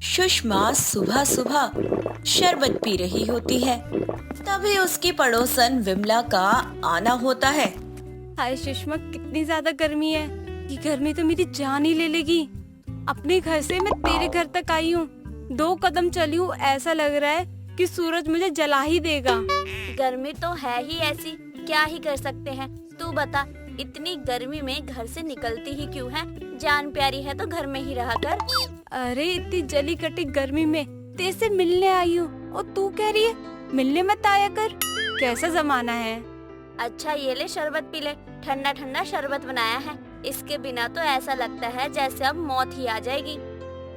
सुषमा सुबह सुबह शरबत पी रही होती है। तभी उसकी पड़ोसन विमला का आना होता है। हाय सुषमा, कितनी ज्यादा गर्मी है। ये गर्मी तो मेरी जान ही ले लेगी। अपने घर से मैं तेरे घर तक आई हूँ, 2 कदम चली हूँ, ऐसा लग रहा है कि सूरज मुझे जला ही देगा। गर्मी तो है ही ऐसी, क्या ही कर सकते हैं। तू बता, इतनी गर्मी में घर से निकलती ही क्यों है? जान प्यारी है तो घर में ही रहा कर। अरे इतनी जली कटी गर्मी में तेरे से मिलने आई हूँ और तू कह रही है मिलने मत आया कर। कैसा जमाना है। अच्छा ये ले शरबत पी ले, ठंडा ठंडा शरबत बनाया है। इसके बिना तो ऐसा लगता है जैसे अब मौत ही आ जाएगी।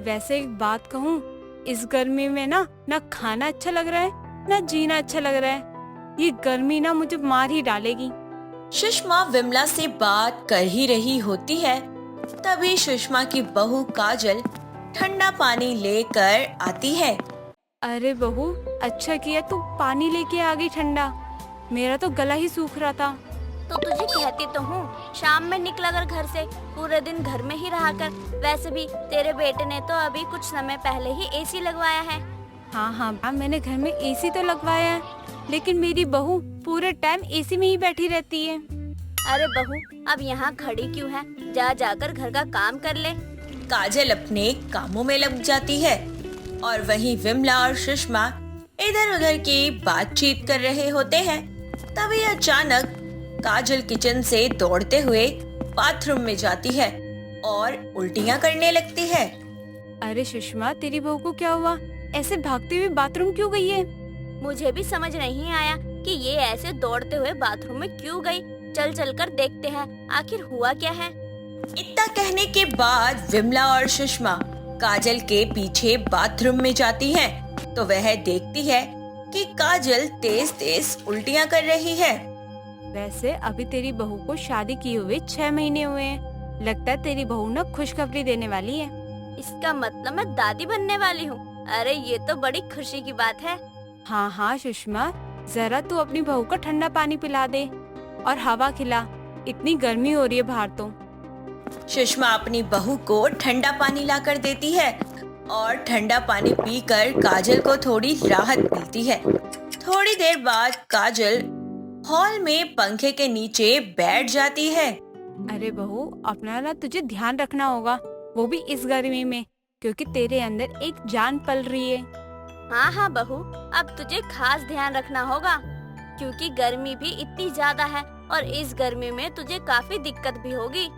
वैसे एक बात कहूँ, इस गर्मी में ना खाना अच्छा लग रहा है ना जीना अच्छा लग रहा है। ये गर्मी ना मुझे मार ही डालेगी। सुषमा विमला से बात कर ही रही होती है। तभी सुषमा की बहू काजल ठंडा पानी लेकर आती है। अरे बहू, अच्छा किया तू पानी लेके आ गई ठंडा। मेरा तो गला ही सूख रहा था। तो तुझे कहती तो हूँ, शाम में निकला कर घर से, पूरे दिन घर में ही रहा कर। वैसे भी तेरे बेटे ने तो अभी कुछ समय पहले ही एसी लगवाया है। हाँ, मैंने घर में एसी तो लगवाया है, लेकिन मेरी बहू पूरे टाइम एसी में ही बैठी रहती है। अरे बहू, अब यहाँ खड़ी क्यों है? जा जाकर घर का काम कर ले। काजल अपने कामों में लग जाती है और वहीं विमला और सुषमा इधर उधर की बातचीत कर रहे होते हैं। तभी अचानक काजल किचन से दौड़ते हुए बाथरूम में जाती है और उल्टियां करने लगती है। अरे सुषमा, तेरी बहू को क्या हुआ? ऐसे भागते हुए बाथरूम क्यों गई है? मुझे भी समझ नहीं आया कि ये ऐसे दौड़ते हुए बाथरूम में क्यों गई। चल चल कर देखते हैं आखिर हुआ क्या है। इतना कहने के बाद विमला और सुषमा काजल के पीछे बाथरूम में जाती हैं, तो वह देखती है कि काजल तेज तेज उल्टियां कर रही है। वैसे अभी तेरी बहू को शादी किए हुए 6 महीने हुए हैं। लगता है तेरी बहू ना खुशखबरी देने वाली है। इसका मतलब मैं दादी बनने वाली हूँ। अरे ये तो बड़ी खुशी की बात है। हाँ सुषमा, जरा तू अपनी बहू को ठंडा पानी पिला दे और हवा खिला। इतनी गर्मी हो रही है बाहर तो। सुषमा अपनी बहू को ठंडा पानी लाकर देती है और ठंडा पानी पीकर काजल को थोड़ी राहत मिलती है। थोड़ी देर बाद काजल हॉल में पंखे के नीचे बैठ जाती है। अरे बहू, अपना ना तुझे ध्यान रखना होगा, वो भी इस गर्मी में, क्योंकि तेरे अंदर एक जान पल रही है। हाँ बहू, अब तुझे खास ध्यान रखना होगा, क्योंकि गर्मी भी इतनी ज्यादा है और इस गर्मी में तुझे काफी दिक्कत भी होगी।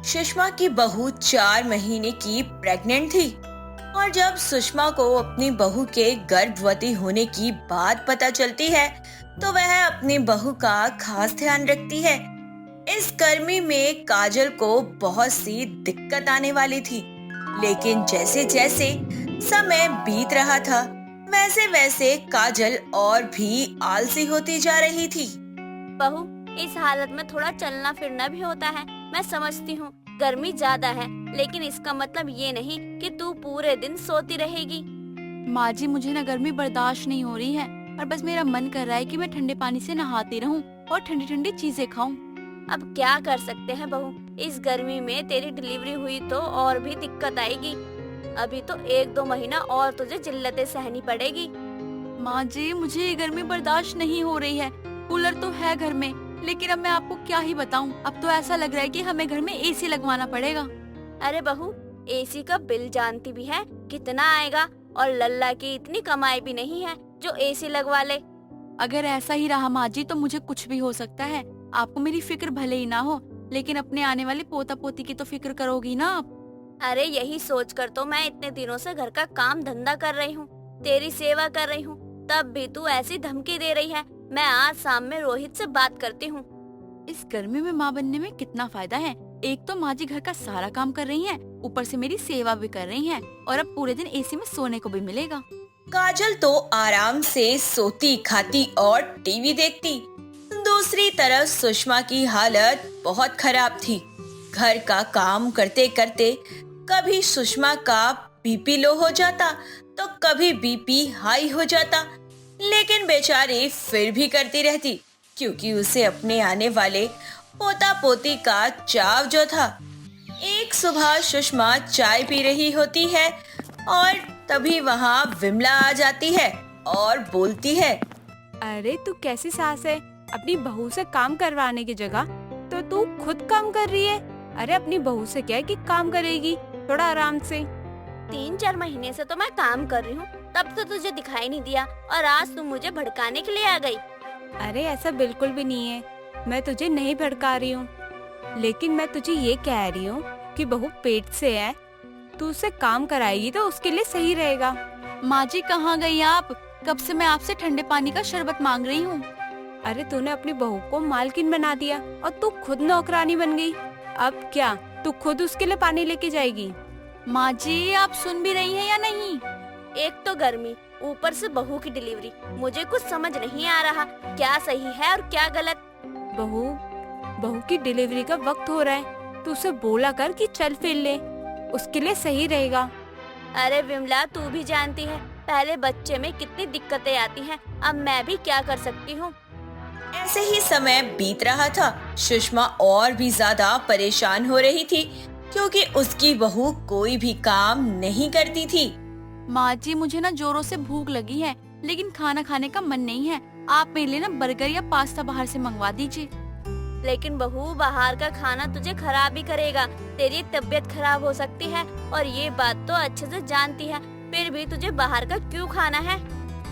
सुषमा की बहू 4 महीने की प्रेग्नेंट थी और जब सुषमा को अपनी बहू के गर्भवती होने की बात पता चलती है तो वह अपनी बहू का खास ध्यान रखती है। इस गर्मी में काजल को बहुत सी दिक्कत आने वाली थी, लेकिन जैसे जैसे समय बीत रहा था वैसे वैसे काजल और भी आलसी होती जा रही थी। बहू, इस हालत में थोड़ा चलना फिरना भी होता है। मैं समझती हूँ गर्मी ज्यादा है, लेकिन इसका मतलब ये नहीं कि तू पूरे दिन सोती रहेगी। माँ जी, मुझे ना गर्मी बर्दाश्त नहीं हो रही है और बस मेरा मन कर रहा है कि मैं ठंडे पानी से नहाती रहूं और ठंडी ठंडी चीजें खाऊं। अब क्या कर सकते हैं बहू, इस गर्मी में तेरी डिलीवरी हुई तो और भी दिक्कत आएगी। अभी तो 1-2 महीना और तुझे जिल्लतें सहनी पड़ेगी। माँ जी, मुझे ये गर्मी बर्दाश्त नहीं हो रही है। कूलर तो है घर में, लेकिन अब मैं आपको क्या ही बताऊं। अब तो ऐसा लग रहा है कि हमें घर में एसी लगवाना पड़ेगा। अरे बहू, एसी का बिल जानती भी है कितना आएगा, और लल्ला की इतनी कमाई भी नहीं है जो एसी लगवा ले। अगर ऐसा ही रहा माँ जी तो मुझे कुछ भी हो सकता है। आपको मेरी फिक्र भले ही ना हो, लेकिन अपने आने वाले पोता पोती की तो फिक्र करोगी ना आप। अरे यही सोच कर तो मैं इतने दिनों से घर का काम धंधा कर रही हूँ, तेरी सेवा कर रही हूँ, तब भी तू ऐसी धमकी दे रही है। मैं आज शाम में रोहित से बात करती हूँ। इस गर्मी में माँ बनने में कितना फायदा है। एक तो माँ जी घर का सारा काम कर रही हैं, ऊपर से मेरी सेवा भी कर रही हैं, और अब पूरे दिन एसी में सोने को भी मिलेगा। काजल तो आराम से सोती खाती और टीवी देखती। दूसरी तरफ सुषमा की हालत बहुत खराब थी। घर का काम करते करते कभी सुषमा का बीपी लो हो जाता तो कभी बीपी हाई हो जाता, लेकिन बेचारी फिर भी करती रहती, क्योंकि उसे अपने आने वाले पोता पोती का चाव जो था। एक सुबह सुषमा चाय पी रही होती है और तभी वहाँ विमला आ जाती है और बोलती है। अरे तू कैसी सास है, अपनी बहू से काम करवाने की जगह तो तू खुद काम कर रही है। अरे अपनी बहू से क्या है कि काम करेगी, थोड़ा आराम से। 3-4 महीने से तो मैं काम कर रही हूँ, तब तो तुझे दिखाई नहीं दिया और आज तुम मुझे भड़काने के लिए आ गई। अरे ऐसा बिल्कुल भी नहीं है, मैं तुझे नहीं भड़का रही हूँ, लेकिन मैं तुझे ये कह रही हूँ कि बहू पेट से है, तू उससे काम कराएगी तो उसके लिए सही रहेगा। माँ जी कहाँ गई आप? कब से मैं आपसे ठंडे पानी का शरबत मांग रही हूँ। अरे तूने अपनी बहू को मालकिन बना दिया और तू खुद नौकरानी बन गई। अब क्या तू खुद उसके लिए पानी लेके जाएगी? माँ जी आप सुन भी रही हैं या नहीं? एक तो गर्मी, ऊपर से बहू की डिलीवरी, मुझे कुछ समझ नहीं आ रहा क्या सही है और क्या गलत। बहू की डिलीवरी का वक्त हो रहा है, तू उसे बोला कर कि चल फिर ले, उसके लिए सही रहेगा। अरे विमला तू भी जानती है पहले बच्चे में कितनी दिक्कतें आती हैं, अब मैं भी क्या कर सकती हूँ। ऐसे ही समय बीत रहा था। सुषमा और भी ज्यादा परेशान हो रही थी क्योंकि उसकी बहू कोई भी काम नहीं करती थी। माँ जी मुझे ना जोरों से भूख लगी है, लेकिन खाना खाने का मन नहीं है। आप मेरे लिए ना बर्गर या पास्ता बाहर से मंगवा दीजिए। लेकिन बहू बाहर का खाना तुझे खराब ही करेगा, तेरी तबीयत खराब हो सकती है और ये बात तो अच्छे से जानती है, फिर भी तुझे बाहर का क्यों खाना है?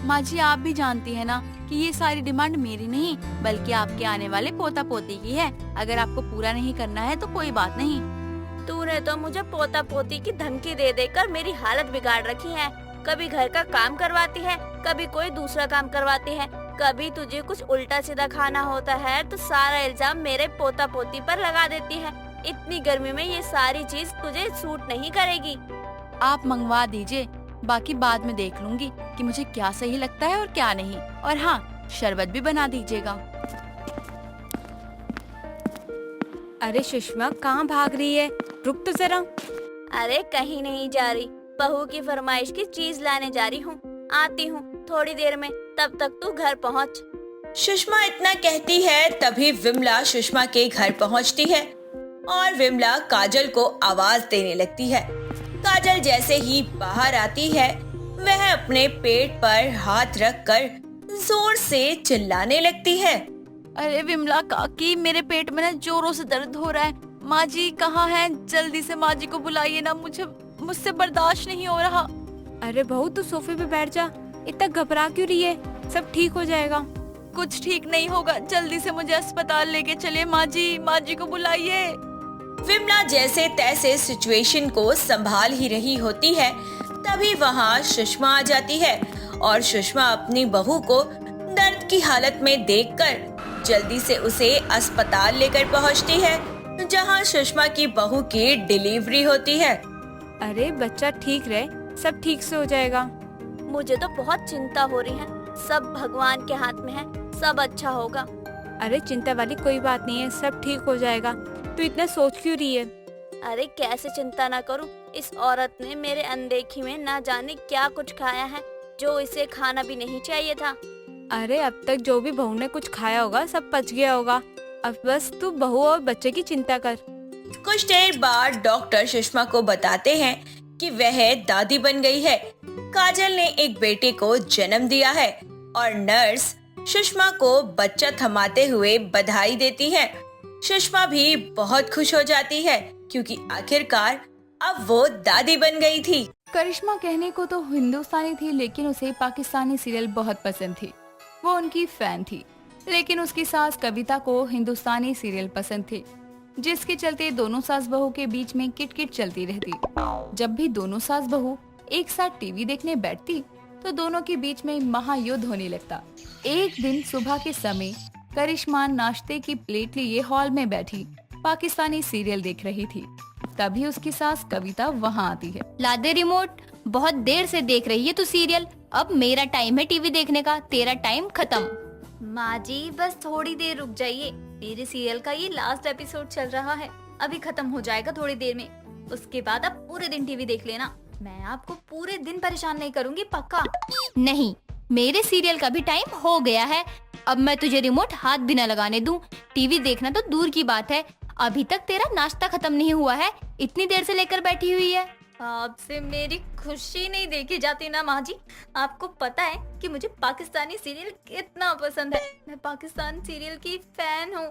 माँ जी आप भी जानती है ना कि ये सारी डिमांड मेरी नहीं बल्कि आपके आने वाले पोता पोती की है। अगर आपको पूरा नहीं करना है तो कोई बात नहीं। तूने तो मुझे पोता पोती की धमकी दे देकर मेरी हालत बिगाड़ रखी है। कभी घर का काम करवाती है, कभी कोई दूसरा काम करवाती है, कभी तुझे कुछ उल्टा सीधा खाना होता है तो सारा इल्जाम मेरे पोता पोती पर लगा देती है। इतनी गर्मी में ये सारी चीज तुझे सूट नहीं करेगी। आप मंगवा दीजिए, बाकी बाद में देख लूंगी कि मुझे क्या सही लगता है और क्या नहीं। और हाँ, शरबत भी बना दीजिएगा। अरे सुषमा कहाँ भाग रही है, रुक तो जरा। अरे कहीं नहीं जा रही, बहू की फरमाइश की चीज लाने जा रही हूँ, आती हूँ थोड़ी देर में, तब तक तू घर पहुँच। सुषमा इतना कहती है तभी विमला सुषमा के घर पहुंचती है और विमला काजल को आवाज देने लगती है। काजल जैसे ही बाहर आती है वह अपने पेट पर हाथ रखकर जोर से चिल्लाने लगती है। अरे विमला काकी मेरे पेट में ना जोरों से दर्द हो रहा है। माँ जी कहाँ हैं? जल्दी से माँ जी को बुलाइए ना, मुझसे बर्दाश्त नहीं हो रहा। अरे बहू तू सोफे पे बैठ जा, इतना घबरा क्यों रही है, सब ठीक हो जाएगा। कुछ ठीक नहीं होगा, जल्दी से मुझे अस्पताल लेके चले। माँ जी को बुलाइए। विमला जैसे तैसे सिचुएशन को संभाल ही रही होती है तभी वहाँ सुषमा आ जाती है और सुषमा अपनी बहू को दर्द की हालत में देखकर जल्दी से उसे अस्पताल लेकर पहुँचती है जहाँ सुषमा की बहू की डिलीवरी होती है। अरे बच्चा ठीक रहे, सब ठीक से हो जाएगा। मुझे तो बहुत चिंता हो रही है, सब भगवान के हाथ में है, सब अच्छा होगा। अरे चिंता वाली कोई बात नहीं है, सब ठीक हो जाएगा, तू इतना सोच क्यों रही है? अरे कैसे चिंता ना करूं, इस औरत ने मेरे अनदेखी में ना जाने क्या कुछ खाया है जो इसे खाना भी नहीं चाहिए था। अरे अब तक जो भी बहू ने कुछ खाया होगा सब पच गया होगा, अब बस तू बहू और बच्चे की चिंता कर। कुछ देर बाद डॉक्टर सुषमा को बताते हैं कि वह दादी बन गई है। काजल ने एक बेटे को जन्म दिया है और नर्स सुषमा को बच्चा थमाते हुए बधाई देती है। सुषमा भी बहुत खुश हो जाती है क्योंकि आखिरकार अब वो दादी बन गई थी। करिश्मा कहने को तो हिंदुस्तानी थी लेकिन उसे पाकिस्तानी सीरियल बहुत पसंद थी। वो उनकी फैन थी, लेकिन उसकी सास कविता को हिंदुस्तानी सीरियल पसंद थे, जिसके चलते दोनों सास बहू के बीच में किटकिट चलती रहती। जब भी दोनों सास बहू एक साथ टीवी देखने बैठती तो दोनों के बीच में महायुद्ध होने लगता। एक दिन सुबह के समय करिश्मा नाश्ते की प्लेट लिए हॉल में बैठी पाकिस्तानी सीरियल देख रही थी। तभी उसकी सास कविता वहाँ आती है। ला दे रिमोट, बहुत देर से देख रही है तू सीरियल, अब मेरा टाइम है टीवी देखने का, तेरा टाइम खत्म। माँ जी बस थोड़ी देर रुक जाइए, मेरे सीरियल का ये लास्ट एपिसोड चल रहा है, अभी खत्म हो जाएगा थोड़ी देर में, उसके बाद आप पूरे दिन टीवी देख लेना, मैं आपको पूरे दिन परेशान नहीं करूँगी, पक्का। नहीं, मेरे सीरियल का भी टाइम हो गया है, अब मैं तुझे रिमोट हाथ भी न लगाने दूं। टीवी देखना तो दूर की बात है, अभी तक तेरा नाश्ता खत्म नहीं हुआ है, इतनी देर से लेकर बैठी हुई है। आपसे मेरी खुशी नहीं देखी जाती ना माँ जी। आपको पता है कि मुझे पाकिस्तानी सीरियल कितना पसंद है। मैं पाकिस्तान सीरियल की फैन हूँ।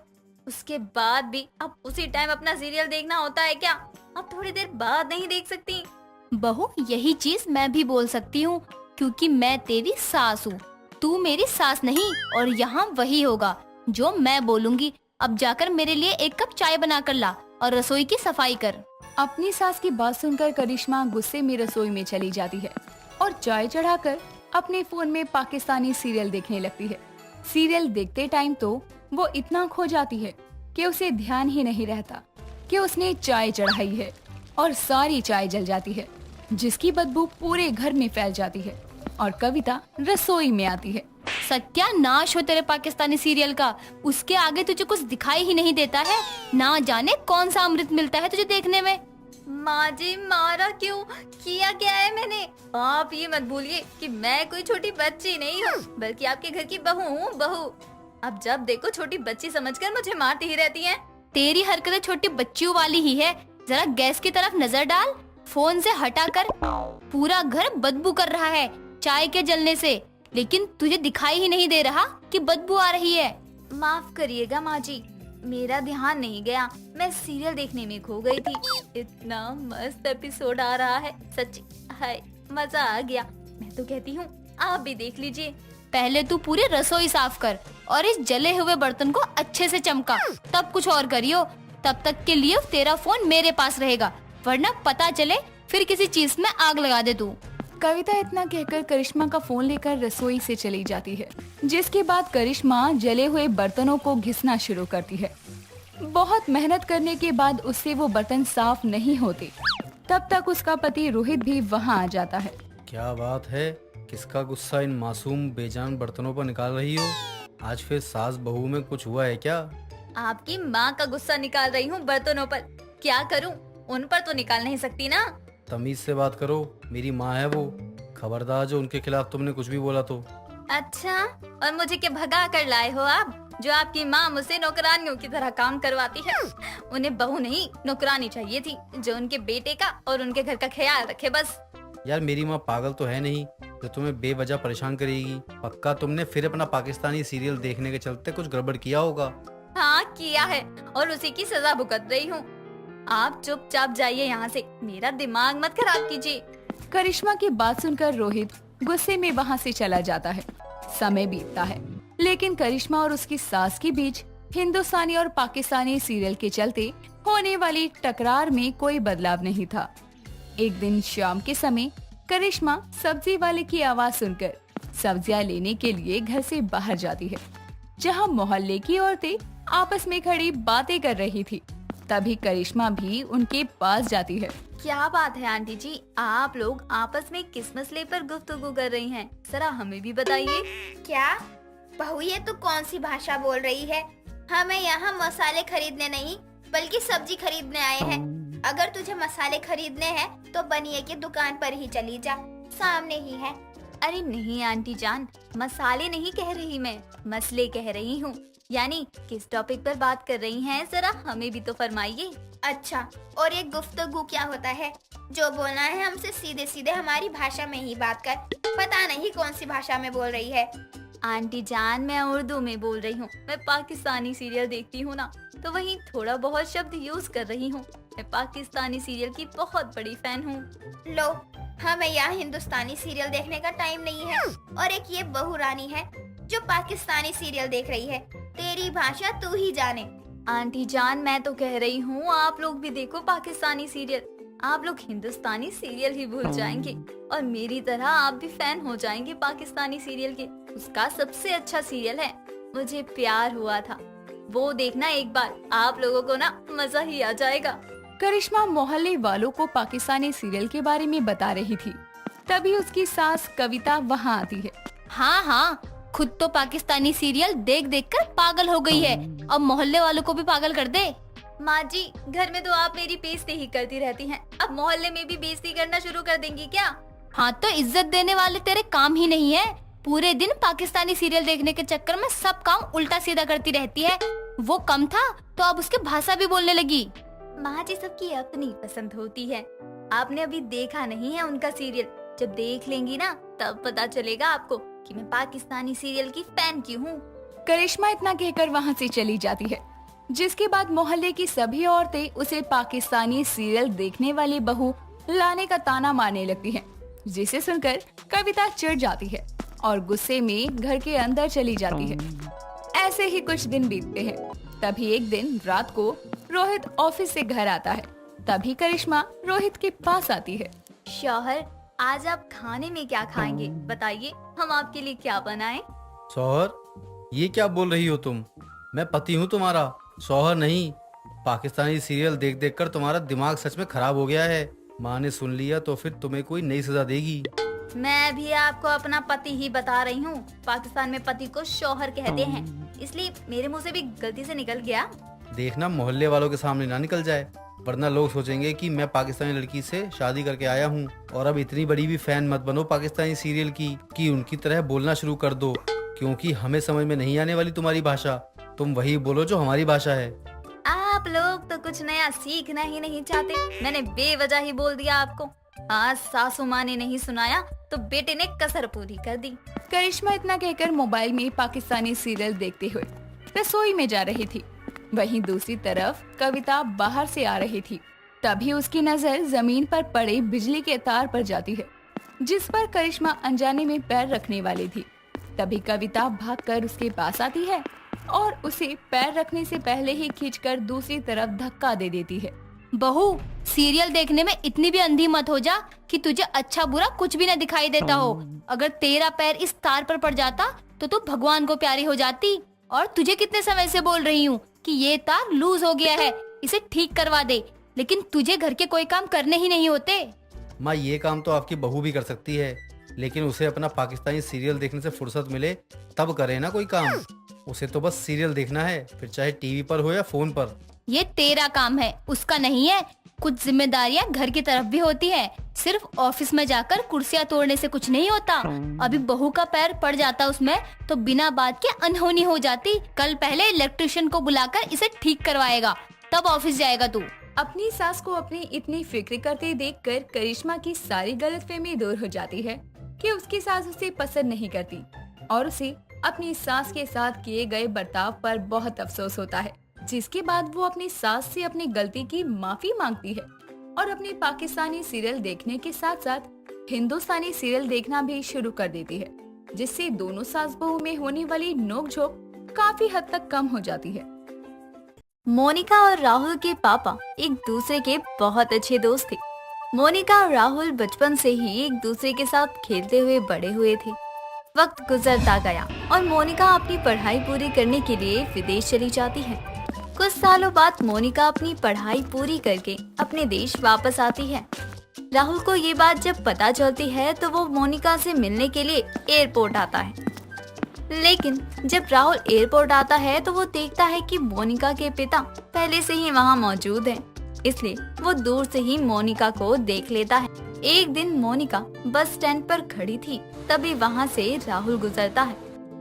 उसके बाद भी अब उसी टाइम अपना सीरियल देखना होता है क्या? आप थोड़ी देर बाद नहीं देख सकती? बहू, यही चीज मैं भी बोल सकती हूँ, क्योंकि मैं तेरी सास हूँ। तू मेरी सास नहीं, और यहाँ वही होगा जो मैं बोलूँगी। अब जाकर मेरे लिए 1 कप चाय बना कर ला और रसोई की सफाई कर। अपनी सास की बात सुनकर करिश्मा गुस्से में रसोई में चली जाती है और चाय चढ़ाकर अपने फोन में पाकिस्तानी सीरियल देखने लगती है। सीरियल देखते टाइम तो वो इतना खो जाती है कि उसे ध्यान ही नहीं रहता कि उसने चाय चढ़ाई है और सारी चाय जल जाती है, जिसकी बदबू पूरे घर में फैल जाती है और कविता रसोई में आती है। सत्यानाश हो तेरे पाकिस्तानी सीरियल का। उसके आगे तुझे कुछ दिखाई ही नहीं देता है। ना जाने कौन सा अमृत मिलता है तुझे देखने में। माँ जी, मारा क्यों? किया क्या है मैंने? आप ये मत भूलिए कि मैं कोई छोटी बच्ची नहीं हूँ, बल्कि आपके घर की बहू हूँ, बहू। अब जब देखो छोटी बच्ची समझकर मुझे मारती ही रहती हैं। तेरी हरकतें छोटी बच्चियों वाली ही है। जरा गैस की तरफ नजर डाल, फोन से हटाकर। पूरा घर बदबू कर रहा है चाय के जलने से, लेकिन तुझे दिखाई ही नहीं दे रहा कि बदबू आ रही है। माफ करिएगा माँ जी, मेरा ध्यान नहीं गया। मैं सीरियल देखने में खो गई थी। इतना मस्त एपिसोड आ रहा है, सच्ची हाय मजा आ गया। मैं तो कहती हूँ आप भी देख लीजिए। पहले तू पूरी रसोई साफ कर और इस जले हुए बर्तन को अच्छे से चमका, तब कुछ और करियो। तब तक के लिए तेरा फोन मेरे पास रहेगा, वरना पता चले फिर किसी चीज में आग लगा दे तू। कविता इतना कहकर करिश्मा का फोन लेकर रसोई से चली जाती है, जिसके बाद करिश्मा जले हुए बर्तनों को घिसना शुरू करती है। बहुत मेहनत करने के बाद उससे वो बर्तन साफ नहीं होते। तब तक उसका पति रोहित भी वहाँ आ जाता है। क्या बात है, किसका गुस्सा इन मासूम बेजान बर्तनों पर निकाल रही हो? आज फिर सास बहू में कुछ हुआ है क्या? आपकी माँ का गुस्सा निकाल रही हूँ बर्तनों पर। क्या करूँ, उन पर तो निकाल नहीं सकती ना। तमीज से बात करो, मेरी माँ है वो। खबरदार जो उनके खिलाफ तुमने कुछ भी बोला तो। अच्छा, और मुझे क्या भगा कर लाए हो आप? जो आपकी माँ मुझसे नौकरानियों की तरह काम करवाती है। उन्हें बहू नहीं नौकरानी चाहिए थी, जो उनके बेटे का और उनके घर का ख्याल रखे बस। यार मेरी माँ पागल तो है नहीं जो तुम्हें बेवजह परेशान करेगी। पक्का तुमने फिर अपना पाकिस्तानी सीरियल देखने के चलते कुछ गड़बड़ किया होगा। हाँ किया है, और उसी की सजा भुगत रही हूँ। आप चुपचाप जाइए यहाँ से, मेरा दिमाग मत खराब कीजिए। करिश्मा की बात सुनकर रोहित गुस्से में वहाँ से चला जाता है। समय बीतता है, लेकिन करिश्मा और उसकी सास के बीच हिंदुस्तानी और पाकिस्तानी सीरियल के चलते होने वाली टकरार में कोई बदलाव नहीं था। एक दिन शाम के समय करिश्मा सब्जी वाले की आवाज सुनकर सब्जियां लेने के लिए घर से बाहर जाती है, जहां मोहल्ले की औरतें आपस में खड़ी बातें कर रही थी। तभी करिश्मा भी उनके पास जाती है। क्या बात है आंटी जी, आप लोग आपस में किस मसले पर गुफ्तगू कर रही हैं? जरा हमें भी बताइए। क्या बहू, ये तो कौन सी भाषा बोल रही है? हमें यहाँ मसाले खरीदने नहीं बल्कि सब्जी खरीदने आए हैं। अगर तुझे मसाले खरीदने हैं तो बनिए की दुकान पर ही चली जा, सामने ही है। अरे नहीं आंटी जान, मसाले नहीं कह रही मैं, मसले कह रही हूँ। यानी किस टॉपिक पर बात कर रही हैं, जरा हमें भी तो फरमाइए। अच्छा, और ये गुफ्तगू क्या होता है? जो बोलना है हमसे सीधे सीधे हमारी भाषा में ही बात कर। पता नहीं कौन सी भाषा में बोल रही है। आंटी जान, मैं उर्दू में बोल रही हूँ। मैं पाकिस्तानी सीरियल देखती हूँ ना, तो वहीं थोड़ा बहुत शब्द यूज कर रही हूँ। मैं पाकिस्तानी सीरियल की बहुत बड़ी फैन हूँ। लो, हमें यहाँ हिंदुस्तानी सीरियल देखने का टाइम नहीं है, और एक ये बहू रानी है जो पाकिस्तानी सीरियल देख रही है। तेरी भाषा तू ही जाने। आंटी जान, मैं तो कह रही हूँ आप लोग भी देखो पाकिस्तानी सीरियल। आप लोग हिंदुस्तानी सीरियल ही भूल जाएंगे और मेरी तरह आप भी फैन हो जाएंगे पाकिस्तानी सीरियल के। उसका सबसे अच्छा सीरियल है मुझे प्यार हुआ था, वो देखना एक बार, आप लोगों को ना मजा ही आ जाएगा। करिश्मा मोहल्ले वालों को पाकिस्तानी सीरियल के बारे में बता रही थी। तभी उसकी सास कविता वहाँ आती है। हाँ हाँ, खुद तो पाकिस्तानी सीरियल देख देख कर पागल हो गई है, अब मोहल्ले वालों को भी पागल कर दे। माँ जी, घर में तो आप मेरी बेइज्जती ही करती रहती हैं, अब मोहल्ले में भी बेइज्जती करना शुरू कर देंगी क्या? हाँ तो इज्जत देने वाले तेरे काम ही नहीं है। पूरे दिन पाकिस्तानी सीरियल देखने के चक्कर में सब काम उल्टा सीधा करती रहती है। वो कम था तो अब उसकी भाषा भी बोलने लगी। माँ जी, सबकी अपनी पसंद होती है। आपने अभी देखा नहीं है उनका सीरियल। जब देख लेंगी ना तब पता चलेगा आपको कि मैं पाकिस्तानी सीरियल की फैन क्यों हूँ। करिश्मा इतना कहकर वहाँ से चली जाती है, जिसके बाद मोहल्ले की सभी औरतें उसे पाकिस्तानी सीरियल देखने वाली बहू लाने का ताना मारने लगती हैं, जिसे सुनकर कविता चिढ़ जाती है और गुस्से में घर के अंदर चली जाती है। ऐसे ही कुछ दिन बीतते हैं। तभी एक दिन रात को रोहित ऑफिस से घर आता है। तभी करिश्मा रोहित के पास आती है। शौहर, आज आप खाने में क्या खाएंगे बताइए, हम आपके लिए क्या बनाएं? शौहर, ये क्या बोल रही हो तुम? मैं पति हूँ तुम्हारा, शौहर नहीं। पाकिस्तानी सीरियल देख देख कर तुम्हारा दिमाग सच में खराब हो गया है। माँ ने सुन लिया तो फिर तुम्हें कोई नई सजा देगी। मैं भी आपको अपना पति ही बता रही हूँ। पाकिस्तान में पति को शौहर कहते हैं, इसलिए मेरे मुंह से भी गलती से निकल गया। देखना मोहल्ले वालों के सामने ना निकल जाए, वरना लोग सोचेंगे कि मैं पाकिस्तानी लड़की से शादी करके आया हूँ। और अब इतनी बड़ी भी फैन मत बनो पाकिस्तानी सीरियल की कि उनकी तरह बोलना शुरू कर दो, क्योंकि हमें समझ में नहीं आने वाली तुम्हारी भाषा। तुम वही बोलो जो हमारी भाषा है। आप लोग तो कुछ नया सीखना ही नहीं चाहते। मैंने बेवजह ही बोल दिया आपको। आज सासू माँ ने नहीं सुनाया तो बेटे ने कसर पूरी कर दी। करिश्मा इतना कहकर मोबाइल में पाकिस्तानी सीरियल देखते हुए रसोई में जा रही थी। वहीं दूसरी तरफ कविता बाहर से आ रही थी। तभी उसकी नजर जमीन पर पड़े बिजली के तार पर जाती है, जिस पर करिश्मा अनजाने में पैर रखने वाली थी। तभी कविता भागकर उसके पास आती है और उसे पैर रखने से पहले ही खींचकर दूसरी तरफ धक्का दे देती है। बहू, सीरियल देखने में इतनी भी अंधी मत हो जा कि तुझे अच्छा बुरा कुछ भी न दिखाई देता हो। अगर तेरा पैर इस तार पर पड़ जाता तो तू भगवान को प्यारी हो जाती। और तुझे कितने समय से बोल रही हूँ कि ये तार लूज हो गया है, इसे ठीक करवा दे, लेकिन तुझे घर के कोई काम करने ही नहीं होते। माँ, ये काम तो आपकी बहू भी कर सकती है, लेकिन उसे अपना पाकिस्तानी सीरियल देखने से फुर्सत मिले तब करे ना कोई काम। उसे तो बस सीरियल देखना है, फिर चाहे टीवी पर हो या फोन पर। ये तेरा काम है, उसका नहीं है। कुछ जिम्मेदारियाँ घर की तरफ भी होती है। सिर्फ ऑफिस में जाकर कुर्सियाँ तोड़ने से कुछ नहीं होता। अभी बहू का पैर पड़ जाता उसमें तो बिना बात के अनहोनी हो जाती। कल पहले इलेक्ट्रिशियन को बुलाकर इसे ठीक करवाएगा, तब ऑफिस जाएगा तू। अपनी सास को अपनी इतनी फिक्र करते देखकर करिश्मा की सारी गलतफहमी दूर हो जाती है कि उसकी सास उसे पसंद नहीं करती और उसे अपनी सास के साथ किए गए बर्ताव पर बहुत अफसोस होता है। जिसके बाद वो अपनी सास से अपनी गलती की माफी मांगती है और अपनी पाकिस्तानी सीरियल देखने के साथ साथ हिंदुस्तानी सीरियल देखना भी शुरू कर देती है, जिससे दोनों सास बहू में होने वाली नोकझोंक काफी हद तक कम हो जाती है। मोनिका और राहुल के पापा एक दूसरे के बहुत अच्छे दोस्त थे। मोनिका और राहुल बचपन से ही एक दूसरे के साथ खेलते हुए बड़े हुए थे। वक्त गुजरता गया और मोनिका अपनी पढ़ाई पूरी करने के लिए विदेश चली जाती है। कुछ सालों बाद मोनिका अपनी पढ़ाई पूरी करके अपने देश वापस आती है। राहुल को ये बात जब पता चलती है तो वो मोनिका से मिलने के लिए एयरपोर्ट आता है। लेकिन जब राहुल एयरपोर्ट आता है तो वो देखता है कि मोनिका के पिता पहले से ही वहाँ मौजूद हैं। इसलिए वो दूर से ही मोनिका को देख लेता है। एक दिन मोनिका बस स्टैंड पर खड़ी थी, तभी वहाँ से राहुल गुजरता है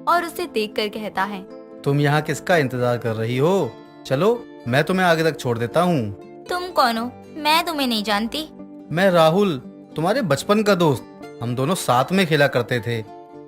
और उसे देखकर कहता है, तुम यहाँ किसका इंतजार कर रही हो? चलो मैं तुम्हें आगे तक छोड़ देता हूँ। तुम कौन हो? मैं तुम्हें नहीं जानती। मैं राहुल, तुम्हारे बचपन का दोस्त। हम दोनों साथ में खेला करते थे।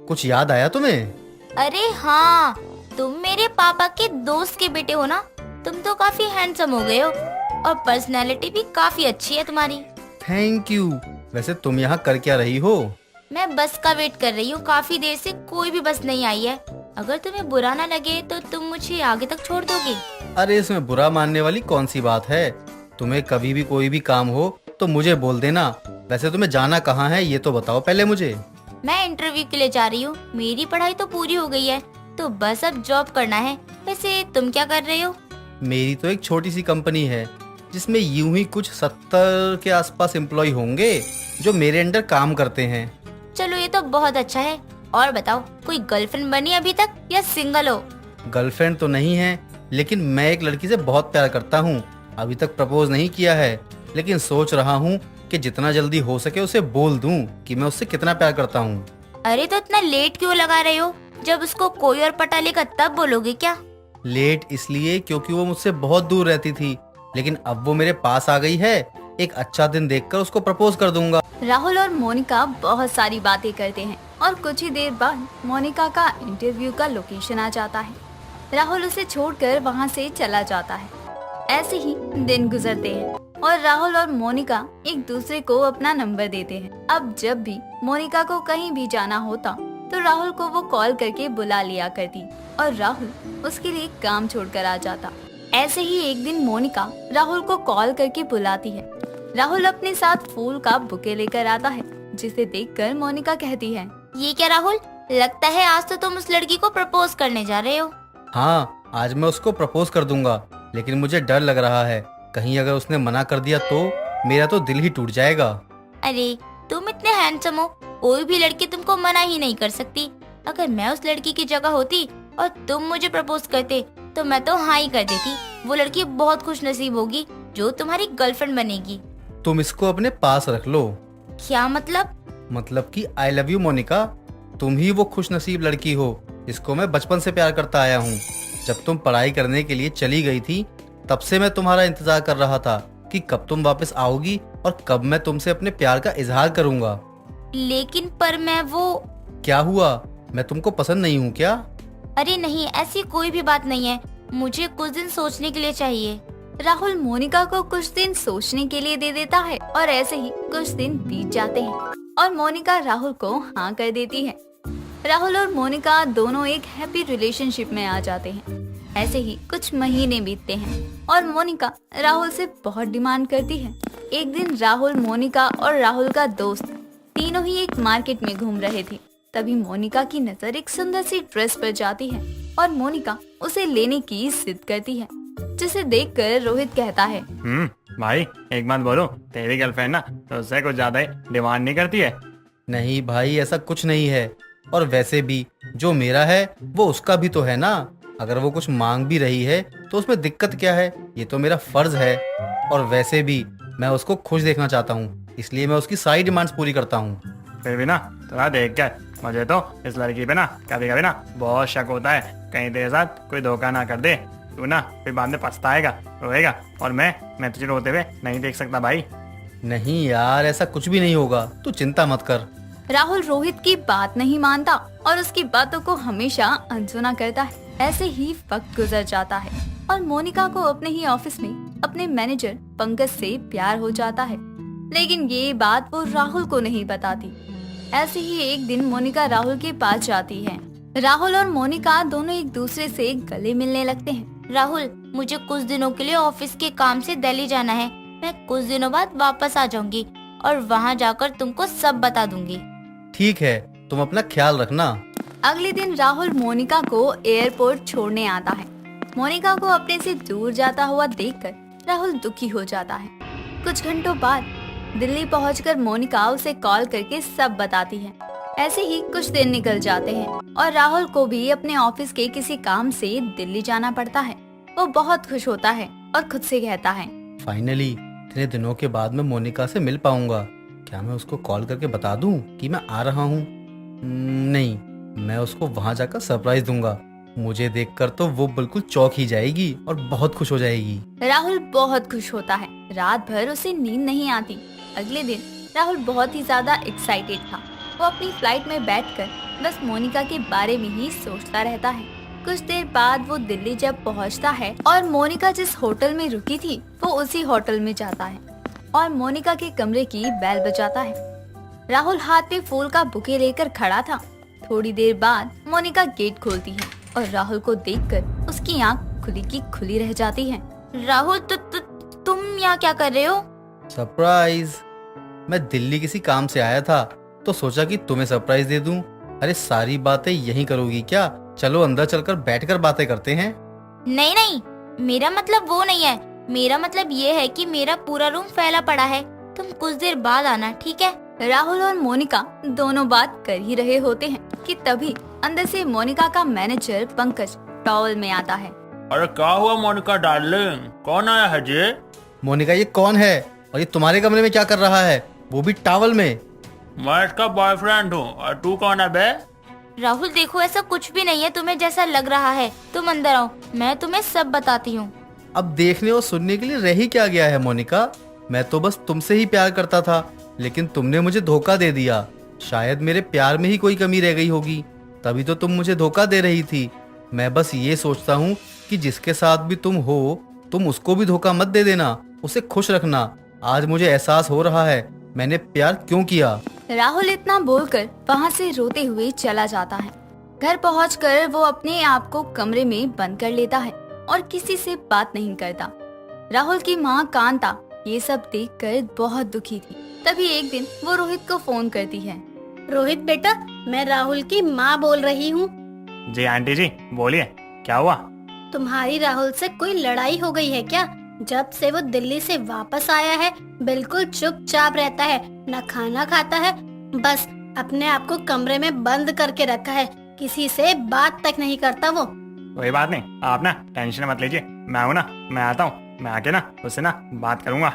कुछ याद आया तुम्हें? अरे हाँ, तुम मेरे पापा के दोस्त के बेटे हो ना। तुम तो काफी हैंडसम हो गए हो और पर्सनैलिटी भी काफी अच्छी है तुम्हारी। Thank you. वैसे तुम यहाँ कर क्या रही हो? मैं बस का वेट कर रही हूँ। काफी देर से कोई भी बस नहीं आई है। अगर तुम्हें बुरा ना लगे तो तुम मुझे आगे तक छोड़ दोगे? अरे इसमें बुरा मानने वाली कौन सी बात है? तुम्हें कभी भी कोई भी काम हो तो मुझे बोल देना। वैसे तुम्हें जाना कहाँ है ये तो बताओ पहले मुझे। मैं इंटरव्यू के लिए जा रही हूँ। मेरी पढ़ाई तो पूरी हो गई है, तो बस अब जॉब करना है। वैसे तुम क्या कर रहे हो? मेरी तो एक छोटी सी कंपनी है जिसमें यूं ही कुछ 70 के आसपास एम्प्लॉय होंगे जो मेरे अंडर काम करते हैं। चलो ये तो बहुत अच्छा है। और बताओ, कोई गर्लफ्रेंड बनी अभी तक या सिंगल हो? गर्लफ्रेंड तो नहीं है, लेकिन मैं एक लड़की से बहुत प्यार करता हूँ। अभी तक प्रपोज नहीं किया है, लेकिन सोच रहा हूँ कि जितना जल्दी हो सके उसे बोल दूँ कि मैं उससे कितना प्यार करता हूँ। अरे तो इतना लेट क्यों लगा रहे हो? जब उसको कोई और पटा लेगा तब बोलोगे क्या? लेट इसलिए क्योंकि वो मुझसे बहुत दूर रहती थी, लेकिन अब वो मेरे पास आ गई है, एक अच्छा दिन देखकर उसको प्रपोज कर दूंगा। राहुल और मोनिका बहुत सारी बातें करते हैं और कुछ ही देर बाद मोनिका का इंटरव्यू का लोकेशन आ जाता है। राहुल उसे छोड़कर वहां से चला जाता है। ऐसे ही दिन गुजरते हैं और राहुल और मोनिका एक दूसरे को अपना नंबर देते हैं। अब जब भी मोनिका को कहीं भी जाना होता तो राहुल को वो कॉल करके बुला लिया करती और राहुल उसके लिए काम छोड़कर आ जाता। ऐसे ही एक दिन मोनिका राहुल को कॉल करके बुलाती है। राहुल अपने साथ फूल का बुके लेकर आता है, जिसे देखकर मोनिका कहती है, ये क्या राहुल, लगता है आज तो तुम उस लड़की को प्रपोज करने जा रहे हो। हाँ, आज मैं उसको प्रपोज कर दूंगा, लेकिन मुझे डर लग रहा है कहीं अगर उसने मना कर दिया तो मेरा तो दिल ही टूट जाएगा। अरे तुम इतने हैंडसम हो, कोई भी लड़की तुमको मना ही नहीं कर सकती। अगर मैं उस लड़की की जगह होती और तुम मुझे प्रपोज करते तो मैं तो हाँ ही कर देती। वो लड़की बहुत खुश नसीब होगी जो तुम्हारी गर्लफ्रेंड बनेगी। तुम इसको अपने पास रख लो। क्या मतलब? मतलब कि आई लव यू मोनिका, तुम ही वो खुश नसीब लड़की हो जिसको मैं बचपन से प्यार करता आया हूँ। जब तुम पढ़ाई करने के लिए चली गई थी तब से मैं तुम्हारा इंतजार कर रहा था कि कब तुम वापस आओगी और कब मैं तुमसे अपने प्यार का इजहार करूंगा। लेकिन पर मैं वो। क्या हुआ, मैं तुमको पसंद नहीं हूँ क्या? अरे नहीं, ऐसी कोई भी बात नहीं है, मुझे कुछ दिन सोचने के लिए चाहिए। राहुल मोनिका को कुछ दिन सोचने के लिए दे देता है और ऐसे ही कुछ दिन बीत जाते हैं और मोनिका राहुल को हाँ कर देती है। राहुल और मोनिका दोनों एक हैप्पी रिलेशनशिप में आ जाते हैं। ऐसे ही कुछ महीने बीतते हैं और मोनिका राहुल से बहुत डिमांड करती है। एक दिन राहुल, मोनिका और राहुल का दोस्त तीनों ही एक मार्केट में घूम रहे थे। तभी मोनिका की नजर एक सुंदर सी ड्रेस पर जाती है और मोनिका उसे लेने की जिद करती है, जिसे देखकर रोहित कहता है, भाई एक बात बोलो, तेरी गर्लफ्रेंड ना तो उससे कुछ ज्यादा ही डिमांड नहीं करती है? नहीं भाई, ऐसा कुछ नहीं है, और वैसे भी जो मेरा है वो उसका भी तो है ना। अगर वो कुछ मांग भी रही है तो उसमें दिक्कत क्या है, ये तो मेरा फर्ज है। और वैसे भी मैं उसको खुश देखना चाहता हूँ, इसलिए मैं उसकी सारी डिमांड्स पूरी करता हूँ। फिर भी ना थोड़ा देख कर, मुझे तो इस लड़की पे ना कभी कभी ना बहुत शक होता है, कहीं तेरे साथ कोई धोखा ना कर दे। तू ना फिर बाद में पछताएगा, रोएगा, और मैं तुझे रोते हुए नहीं देख सकता भाई। नहीं यार, ऐसा कुछ भी नहीं होगा, तू चिंता मत कर। राहुल रोहित की बात नहीं मानता और उसकी बातों को हमेशा अनसुना करता है। ऐसे ही वक्त गुजर जाता है और मोनिका को अपने ही ऑफिस में अपने मैनेजर पंकज से प्यार हो जाता है, लेकिन ये बात वो राहुल को नहीं बताती। ऐसे ही एक दिन मोनिका राहुल के पास जाती है। राहुल और मोनिका दोनों एक दूसरे से गले मिलने लगते हैं। राहुल, मुझे कुछ दिनों के लिए ऑफिस के काम से दिल्ली जाना है। मैं कुछ दिनों बाद वापस आ जाऊंगी और वहाँ जाकर तुमको सब बता दूंगी। ठीक है, तुम अपना ख्याल रखना। अगले दिन राहुल मोनिका को एयरपोर्ट छोड़ने आता है। मोनिका को अपने से दूर जाता हुआ देखकर राहुल दुखी हो जाता है। कुछ घंटों बाद दिल्ली पहुंचकर मोनिका उसे कॉल करके सब बताती है। ऐसे ही कुछ दिन निकल जाते हैं और राहुल को भी अपने ऑफिस के किसी काम से दिल्ली जाना पड़ता है। वो बहुत खुश होता है और खुद से कहता है, फाइनली इतने दिनों के बाद मैं मोनिका से मिल पाऊंगा। क्या मैं उसको कॉल करके बता दूं कि मैं आ रहा हूँ? नहीं, मैं उसको वहाँ जाकर सरप्राइज दूंगा। मुझे देखकर तो वो बिल्कुल चौंक ही जाएगी और बहुत खुश हो जाएगी। राहुल बहुत खुश होता है। रात भर उसे नींद नहीं आती। अगले दिन राहुल बहुत ही ज्यादा एक्साइटेड था। वो अपनी फ्लाइट में बैठकर बस मोनिका के बारे में ही सोचता रहता है। कुछ देर बाद वो दिल्ली जब पहुंचता है और मोनिका जिस होटल में रुकी थी वो उसी होटल में जाता है और मोनिका के कमरे की बेल बजाता है। राहुल हाथ में फूल का बुके लेकर खड़ा था। थोड़ी देर बाद मोनिका गेट खोलती है और राहुल को देखकर उसकी आंख खुली की खुली रह जाती है। राहुल, तुम यहाँ क्या कर रहे हो? सरप्राइज। मैं दिल्ली किसी काम से आया था तो सोचा कि तुम्हें सरप्राइज दे दूं। अरे सारी बातें यहीं करोगी क्या? चलो अंदर चलकर बैठकर बातें करते हैं। नहीं नहीं, मेरा मतलब वो नहीं है। मेरा मतलब ये है कि मेरा पूरा रूम फैला पड़ा है। तुम कुछ देर बाद आना, ठीक है? राहुल और मोनिका दोनों बात कर ही रहे होते हैं कि तभी अंदर से मोनिका का मैनेजर पंकज टॉवल में आता है। अरे क्या हुआ मोनिका डार्लिंग, कौन आया है जी? मोनिका, ये कौन है और ये तुम्हारे कमरे में क्या कर रहा है, वो भी टॉवल में? मैं इसका बॉयफ्रेंड हूँ। और तू कौन है बे? राहुल देखो, ऐसा कुछ भी नहीं है, तुम्हें जैसा लग रहा है। तुम अंदर आओ, मैं तुम्हें सब बताती हूँ। अब देखने और सुनने के लिए रह ही क्या गया है मोनिका? मैं तो बस तुमसे ही प्यार करता था, लेकिन तुमने मुझे धोखा दे दिया। शायद मेरे प्यार में ही कोई कमी रह गई होगी, तभी तो तुम मुझे धोखा दे रही थी। मैं बस ये सोचता हूँ कि जिसके साथ भी तुम हो, तुम उसको भी धोखा मत दे देना, उसे खुश रखना। आज मुझे एहसास हो रहा है मैंने प्यार क्यों किया। राहुल इतना बोलकर वहाँ से रोते हुए चला जाता है। घर पहुंचकर वो अपने आप को कमरे में बंद कर लेता है और किसी से बात नहीं करता। राहुल की माँ कांता ये सब देखकर बहुत दुखी थी। तभी एक दिन वो रोहित को फोन करती है। रोहित बेटा, मैं राहुल की माँ बोल रही हूँ। जी आंटी जी, बोलिए, क्या हुआ? तुम्हारी राहुल से कोई लड़ाई हो गई है क्या? जब से वो दिल्ली से वापस आया है बिल्कुल चुपचाप रहता है, न खाना खाता है, बस अपने आप को कमरे में बंद करके रखा है, किसी से बात तक नहीं करता वो। कोई बात नहीं, आप ना टेंशन मत लीजिए, मैं हूँ ना, मैं आता हूँ, मैं आके ना उससे ना बात करूँगा।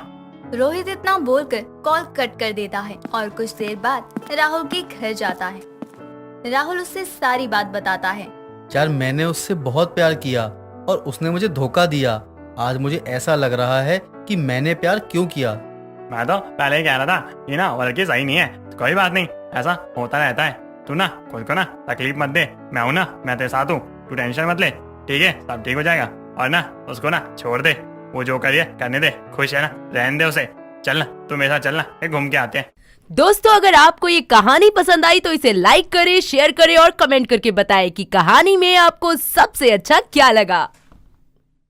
रोहित इतना बोलकर कॉल कट कर देता है और कुछ देर बाद राहुल के घर जाता है। राहुल उससे सारी बात बताता है। यार मैंने उससे बहुत प्यार किया और उसने मुझे धोखा दिया। आज मुझे ऐसा लग रहा है कि मैंने प्यार क्यों किया। मैं तो पहले ही कह रहा था ये ना वो लड़की सही नहीं है। कोई बात नहीं, ऐसा होता रहता है। तू ना खुद को ना तकलीफ मत दे, मैं हूँ ना, मैं तेरे साथ हूँ, तू टेंशन मत ले, ठीक है? सब ठीक हो जाएगा। और ना उसको ना छोड़ दे, वो जो करिए करने दे, खुश है ना, रहने दे उसे। चल ना तू मेरे साथ चलना, घूम के आते हैं। दोस्तों अगर आपको ये कहानी पसंद आई तो इसे लाइक करें, शेयर करें और कमेंट करके बताएं कि कहानी में आपको सबसे अच्छा क्या लगा।